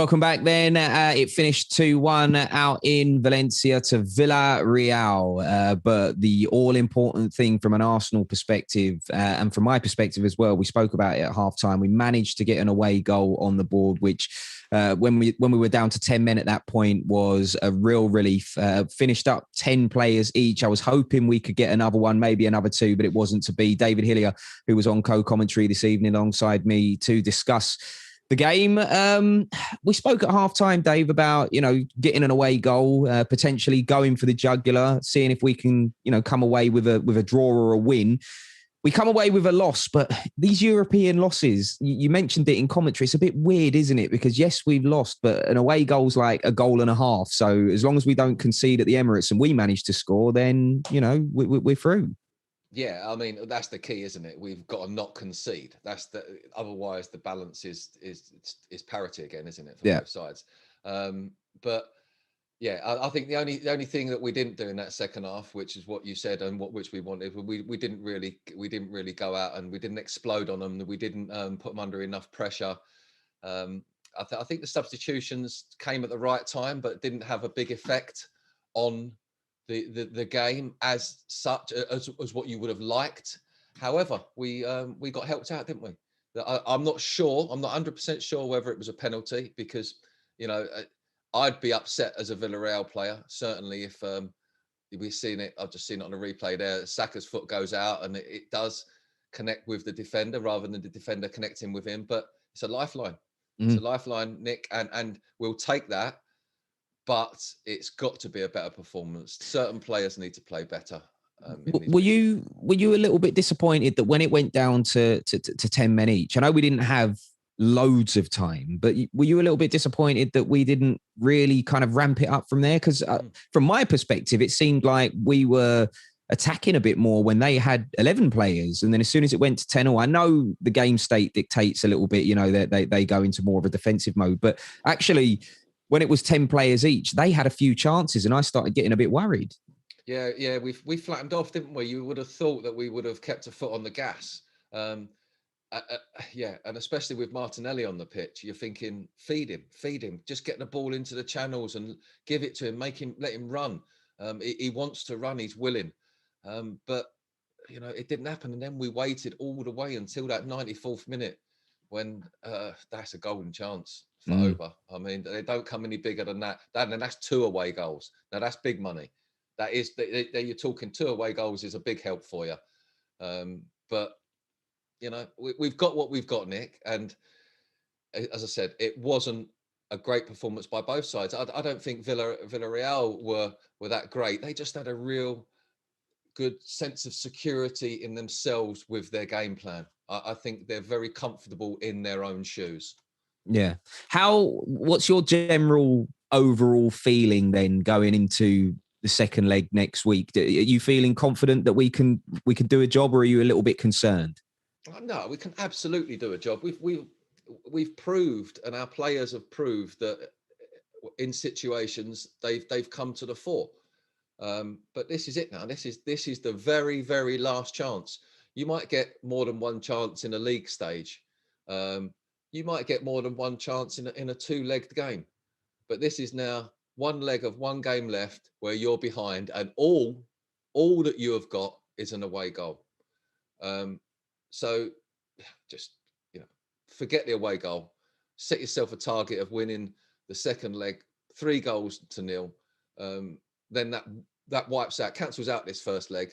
Welcome back then. It finished 2-1 out in Valencia to Villarreal. But the all-important thing from an Arsenal perspective, and from my perspective as well, we spoke about it at halftime. We managed to get an away goal on the board, which when we were down to 10 men at that point was a real relief. Finished up 10 players each. I was hoping we could get another one, maybe another two, but it wasn't to be. David Hillier, who was on co-commentary this evening alongside me to discuss the game. We spoke at halftime, Dave, about, getting an away goal, potentially going for the jugular, seeing if we can, come away with a draw or a win. We come away with a loss, but these European losses, you mentioned it in commentary, it's a bit weird, isn't it? Because yes, we've lost, but an away goal's like a goal and a half. So as long as we don't concede at the Emirates and we manage to score, then, we're through. Yeah, I mean, that's the key, isn't it? We've got to not concede. Otherwise the balance is parity again, isn't it, for both sides? But yeah, I think the only thing that we didn't do in that second half, which is what you said and which we wanted, we didn't really go out and we didn't explode on them. We didn't put them under enough pressure. I think the substitutions came at the right time, but didn't have a big effect on the game as such as what you would have liked. However, we got helped out, didn't we? I'm not sure. I'm not 100% sure whether it was a penalty because, I'd be upset as a Villarreal player, certainly if we've seen it. I've just seen it on a replay there. Saka's foot goes out and it does connect with the defender rather than the defender connecting with him. But it's a lifeline. It's a lifeline, Nick, and we'll take that. But it's got to be a better performance. Certain players need to play better. Were you a little bit disappointed that when it went down to 10 men each? I know we didn't have loads of time, but were you a little bit disappointed that we didn't really kind of ramp it up from there? Because from my perspective, it seemed like we were attacking a bit more when they had 11 players. And then as soon as it went to 10, I know the game state dictates a little bit, they go into more of a defensive mode. But actually, when it was 10 players each, they had a few chances and I started getting a bit worried. Yeah, we flattened off, didn't we? You would have thought that we would have kept a foot on the gas. Yeah, and especially with Martinelli on the pitch, you're thinking, feed him, just get the ball into the channels and give it to him, let him run. He wants to run, he's willing. But, it didn't happen. And then we waited all the way until that 94th minute when that's a golden chance for Oba. I mean, they don't come any bigger than that. And that's 2 away goals. Now, that's big money. That is, you're talking 2 away goals is a big help for you. But, we've got what we've got, Nick. And as I said, it wasn't a great performance by both sides. I don't think Villarreal were that great. They just had a real good sense of security in themselves with their game plan. I think they're very comfortable in their own shoes. Yeah. What's your general overall feeling then going into the second leg next week? Are you feeling confident that we can do a job, or are you a little bit concerned? No, we can absolutely do a job. We've proved, and our players have proved that in situations they've come to the fore. But this is it now. This is the very, very last chance. You might get more than one chance in a league stage. You might get more than one chance in a 2-legged game. But this is now one leg of one game left where you're behind, and all that you have got is an away goal. So just, forget the away goal. Set yourself a target of winning the second leg 3-0. Then that wipes out, cancels out this first leg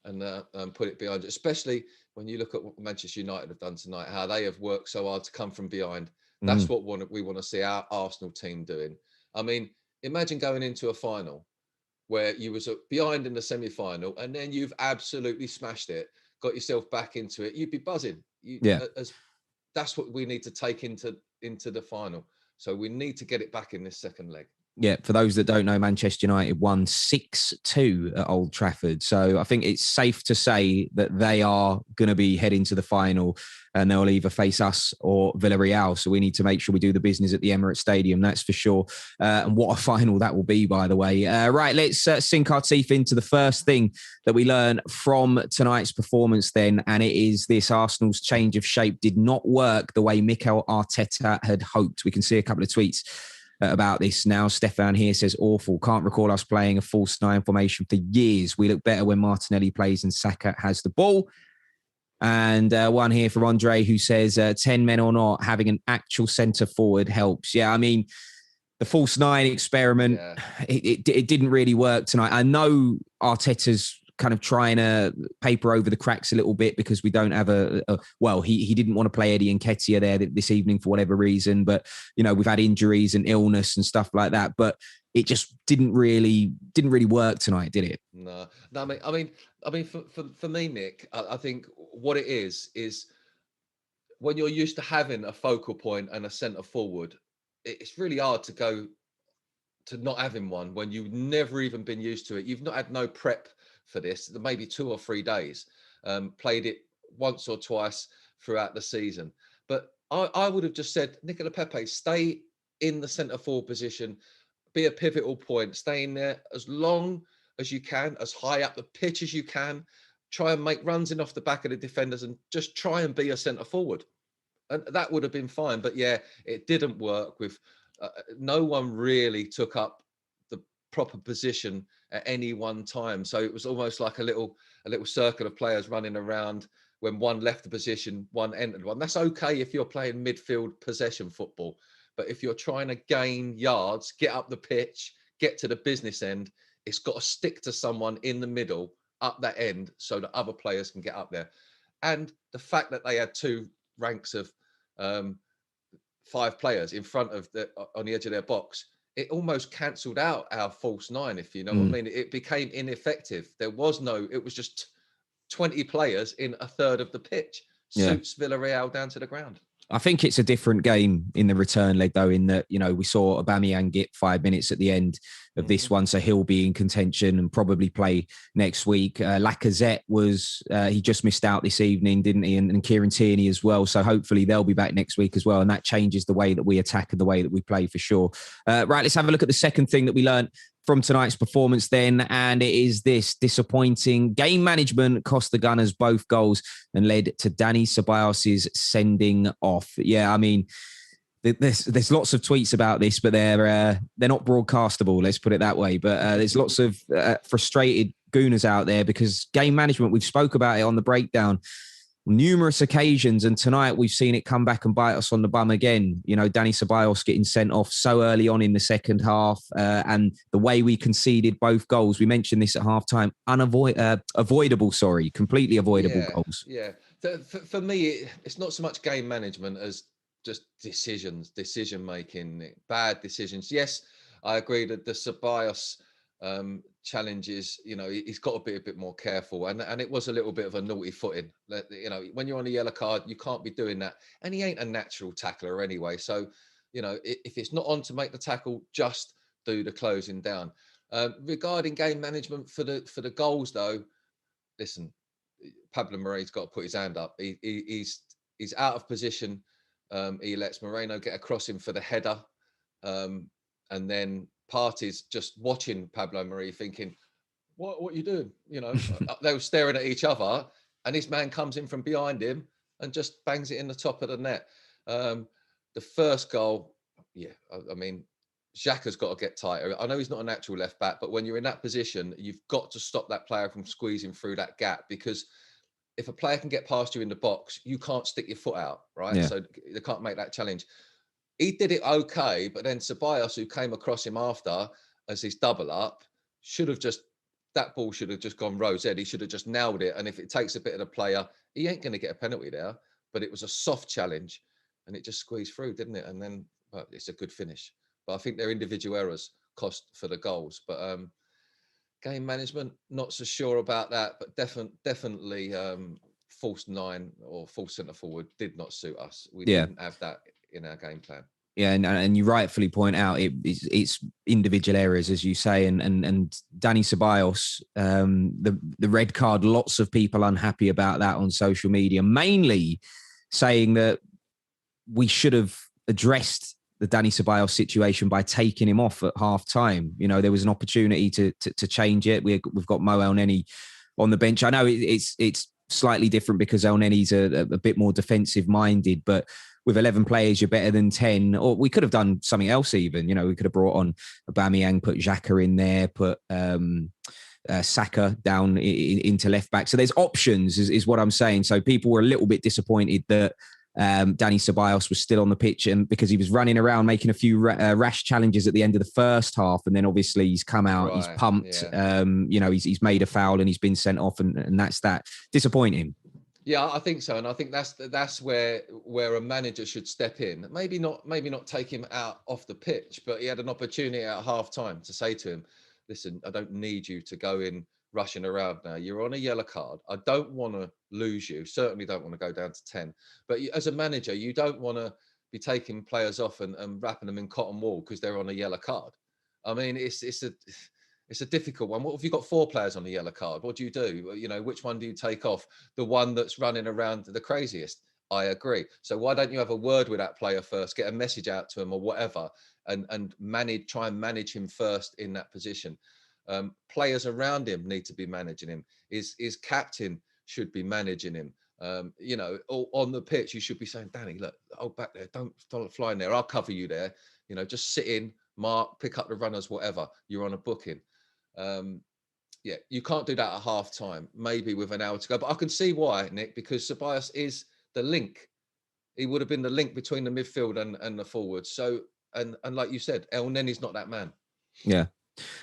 and put it behind, especially when you look at what Manchester United have done tonight, how they have worked so hard to come from behind. That's what we want to see our Arsenal team doing. I mean, imagine going into a final where you was behind in the semi-final and then you've absolutely smashed it, got yourself back into it. You'd be buzzing. That's what we need to take into the final. So we need to get it back in this second leg. Yeah, for those that don't know, Manchester United won 6-2 at Old Trafford. So I think it's safe to say that they are going to be heading to the final, and they'll either face us or Villarreal. So we need to make sure we do the business at the Emirates Stadium, that's for sure. And what a final that will be, by the way. Right, let's sink our teeth into the first thing that we learn from tonight's performance then, and it is this: Arsenal's change of shape did not work the way Mikel Arteta had hoped. We can see a couple of tweets about this now. Stefan here says, awful. Can't recall us playing a false nine formation for years. We look better when Martinelli plays and Saka has the ball. And one here from Andre who says, 10 men or not, having an actual centre forward helps. Yeah, I mean, the false nine experiment, it didn't really work tonight. I know Arteta's kind of trying to paper over the cracks a little bit because we don't have he didn't want to play Eddie Nketiah there this evening for whatever reason, but we've had injuries and illness and stuff like that, but it just didn't really work tonight, did it? No, I mean for me, Nick, I think what it is when you're used to having a focal point and a centre forward, it's really hard to go to not having one when you've never even been used to it. You've not had no prep for this, maybe 2 or 3 days, played it once or twice throughout the season. But I would have just said, Nicolas Pepe, stay in the centre forward position, be a pivotal point, stay in there as long as you can, as high up the pitch as you can, try and make runs in off the back of the defenders and just try and be a centre forward. And that would have been fine. But yeah, it didn't work with no one really took up the proper position at any one time. So it was almost like a little circle of players running around. When one left the position, one entered one. That's okay if you're playing midfield possession football. But if you're trying to gain yards, get up the pitch, get to the business end, it's got to stick to someone in the middle, up that end, so that other players can get up there. And the fact that they had 2 ranks of 5 players in front of on the edge of their box, it almost cancelled out our false nine, if you know what I mean. It became ineffective. It was just 20 players in a third of the pitch. Suits Villarreal down to the ground. I think it's a different game in the return leg, though, in that, we saw Aubameyang get 5 minutes at the end of this one, so he'll be in contention and probably play next week. Lacazette he just missed out this evening, didn't he? And Kieran Tierney as well. So hopefully they'll be back next week as well. And that changes the way that we attack and the way that we play for sure. Right, let's have a look at the second thing that we learned from tonight's performance then, and it is this: disappointing game management cost the Gunners both goals and led to Dani Ceballos' sending off. Yeah, I mean, there's lots of tweets about this, but they're not broadcastable, let's put it that way. But there's lots of frustrated Gooners out there because game management, we've spoke about it on the breakdown numerous occasions, and tonight we've seen it come back and bite us on the bum again. Dani Ceballos getting sent off so early on in the second half, and the way we conceded both goals. We mentioned this at halftime. Completely avoidable goals. Yeah, for me, it's not so much game management as just decision making, bad decisions. Yes, I agree that the Ceballos challenges, he's got to be a bit more careful, and it was a little bit of a naughty footing. When you're on a yellow card, you can't be doing that, and he ain't a natural tackler anyway. So if it's not on to make the tackle, just do the closing down. Regarding game management for the goals, though, listen, Pablo Mari's got to put his hand up. He's out of position. He lets Moreno get across him for the header, and then Pires just watching Pablo Mari thinking, what are you doing? They were staring at each other, and this man comes in from behind him and just bangs it in the top of the net. The first goal, I mean, Xhaka's got to get tighter. I know he's not a natural left back, but when you're in that position, you've got to stop that player from squeezing through that gap, because if a player can get past you in the box, you can't stick your foot out, right? Yeah. So they can't make that challenge. He did it okay, but then Ceballos, who came across him after as his double up, that ball should have just gone rose ed. He should have just nailed it. And if it takes a bit of the player, he ain't going to get a penalty there. But it was a soft challenge, and it just squeezed through, didn't it? And then it's a good finish. But I think their individual errors cost for the goals. But game management, not so sure about that. But definitely false nine or false centre forward did not suit us. We didn't have that in our game plan. Yeah, and you rightfully point out it's individual errors, as you say, and Dani Ceballos, the red card. Lots of people unhappy about that on social media, mainly saying that we should have addressed the Dani Ceballos situation by taking him off at half time. You know, there was an opportunity to change it. We've got Mo Elneny on the bench. I know it's slightly different because Elneny's a bit more defensive minded, but with 11 players, you're better than 10. Or we could have done something else even. You know, we could have brought on Aubameyang, put Xhaka in there, put Saka down into left back. So there's options is what I'm saying. So people were a little bit disappointed that Dani Ceballos was still on the pitch, and because he was running around making a few rash challenges at the end of the first half, and then obviously he's come out, he's pumped, you know, he's made a foul and he's been sent off, and that's that. Disappointing. Yeah, I think so, and I think that's where a manager should step in. Maybe not take him out off the pitch, but he had an opportunity at half time to say to him, "Listen, I don't need you to go in rushing around now. You're on a yellow card. I don't want to lose you. Certainly don't want to go down to 10. But as a manager, you don't want to be taking players off and wrapping them in cotton wool because they're on a yellow card. I mean, it's a difficult one. What if you've got 4 players on a yellow card? What do? You know, which one do you take off? The one that's running around the craziest. I agree. So why don't you have a word with that player first, get a message out to him or whatever, and try and manage him first in that position. Players around him need to be managing him. His captain should be managing him. You know, on the pitch, you should be saying, "Danny, look, hold back there. Don't fly in there. I'll cover you there. You know, just sit in, mark, pick up the runners, whatever. You're on a booking." Yeah, you can't do that at half time, maybe with an hour to go. But I can see why, Nick, because Ceballos is the link. He would have been the link between the midfield and the forwards. So, and like you said, Elneny's not that man. Yeah.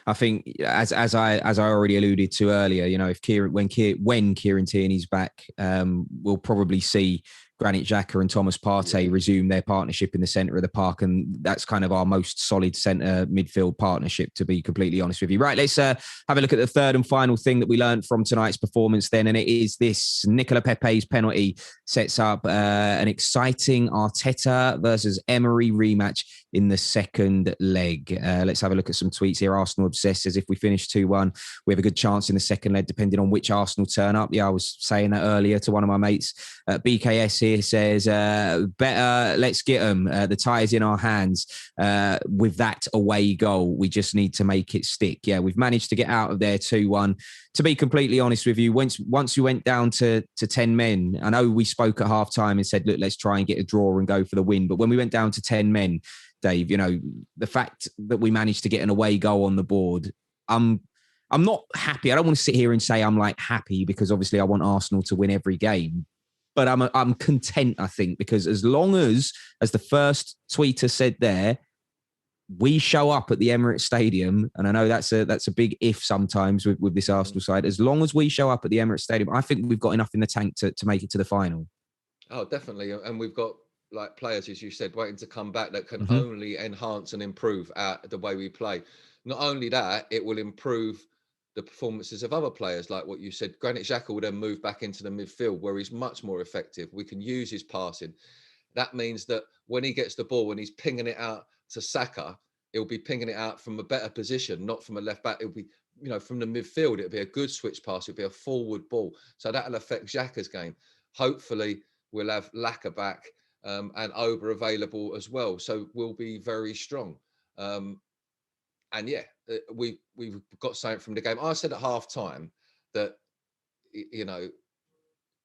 I think, as I already alluded to earlier, you know, when Kieran Tierney's back, we'll probably see Granit Xhaka and Thomas Partey resume their partnership in the centre of the park, and that's kind of our most solid centre midfield partnership, to be completely honest with you. Right, let's have a look at the third and final thing that we learned from tonight's performance then, and it is this: Nicolas Pepe's penalty sets up an exciting Arteta versus Emery rematch in the second leg. Let's have a look at some tweets here. Arsenal Obsessed says, if we finish 2-1, we have a good chance in the second leg, depending on which Arsenal turn up. Yeah, I was saying that earlier to one of my mates. BKS here says, better, let's get them. The tie is in our hands. With that away goal, we just need to make it stick. Yeah, we've managed to get out of there 2-1. To be completely honest with you, once you went down to 10 men, I know we spoke at halftime and said, look, let's try and get a draw and go for the win. But when we went down to 10 men, Dave, you know, the fact that we managed to get an away goal on the board, I'm not happy. I don't want to sit here and say I'm like happy, because obviously I want Arsenal to win every game. But I'm content, I think, because as long as the first tweeter said there, we show up at the Emirates Stadium, and I know that's a big if sometimes with this Arsenal side. As long as we show up at the Emirates Stadium, I think we've got enough in the tank to make it to the final. Oh, definitely. And we've got, like, players, as you said, waiting to come back that can only enhance and improve the way we play. Not only that, it will improve the performances of other players, like what you said. Granit Xhaka will then move back into the midfield where he's much more effective. We can use his passing. That means that when he gets the ball, when he's pinging it out to Saka, he'll be pinging it out from a better position, not from a left back. It'll be, you know, from the midfield. It'll be a good switch pass. It'll be a forward ball. So that'll affect Xhaka's game. Hopefully, we'll have Laka back and Oba available as well. So we'll be very strong. And yeah, we've got something from the game. I said at half time that, you know,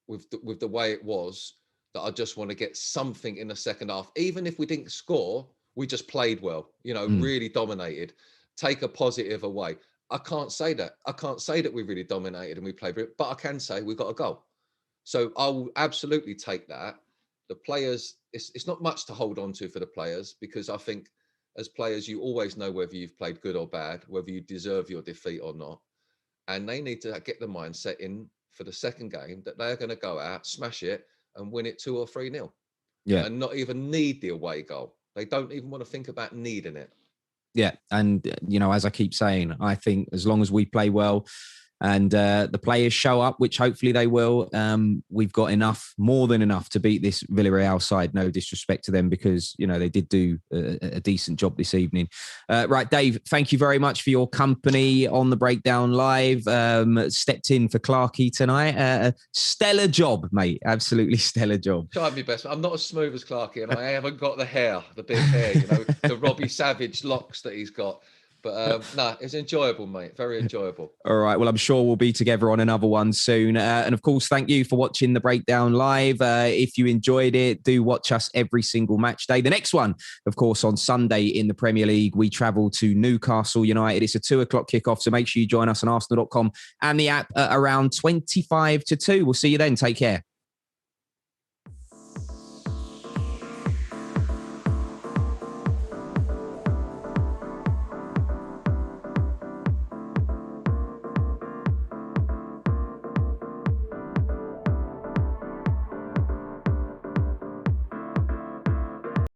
with the way it was, that I just want to get something in the second half. Even if we didn't score, we just played well, you know, really dominated. Take a positive away. I can't say that. I can't say that we really dominated and we played, but I can say we got a goal. So I will absolutely take that. The players, it's not much to hold on to for the players, because I think as players, you always know whether you've played good or bad, whether you deserve your defeat or not. And they need to get the mindset in for the second game that they're going to go out, smash it, and win it 2 or 3-0. Yeah. And not even need the away goal. They don't even want to think about needing it. Yeah. And, you know, as I keep saying, I think as long as we play well, and the players show up, which hopefully they will, we've got more than enough to beat this Villarreal side. No disrespect to them, because, they did do a decent job this evening. Right, Dave, thank you very much for your company on the Breakdown Live. Stepped in for Clarkey tonight. Stellar job, mate. Absolutely stellar job. Tried my best. I'm not as smooth as Clarkey, and I haven't got the hair, the big hair, the Robbie Savage locks that he's got. But it's enjoyable, mate. Very enjoyable. All right. Well, I'm sure we'll be together on another one soon. And of course, thank you for watching the Breakdown Live. If you enjoyed it, do watch us every single match day. The next one, of course, on Sunday in the Premier League, we travel to Newcastle United. It's a 2:00 kickoff, so make sure you join us on Arsenal.com and the app at around 25 to 2. We'll see you then. Take care.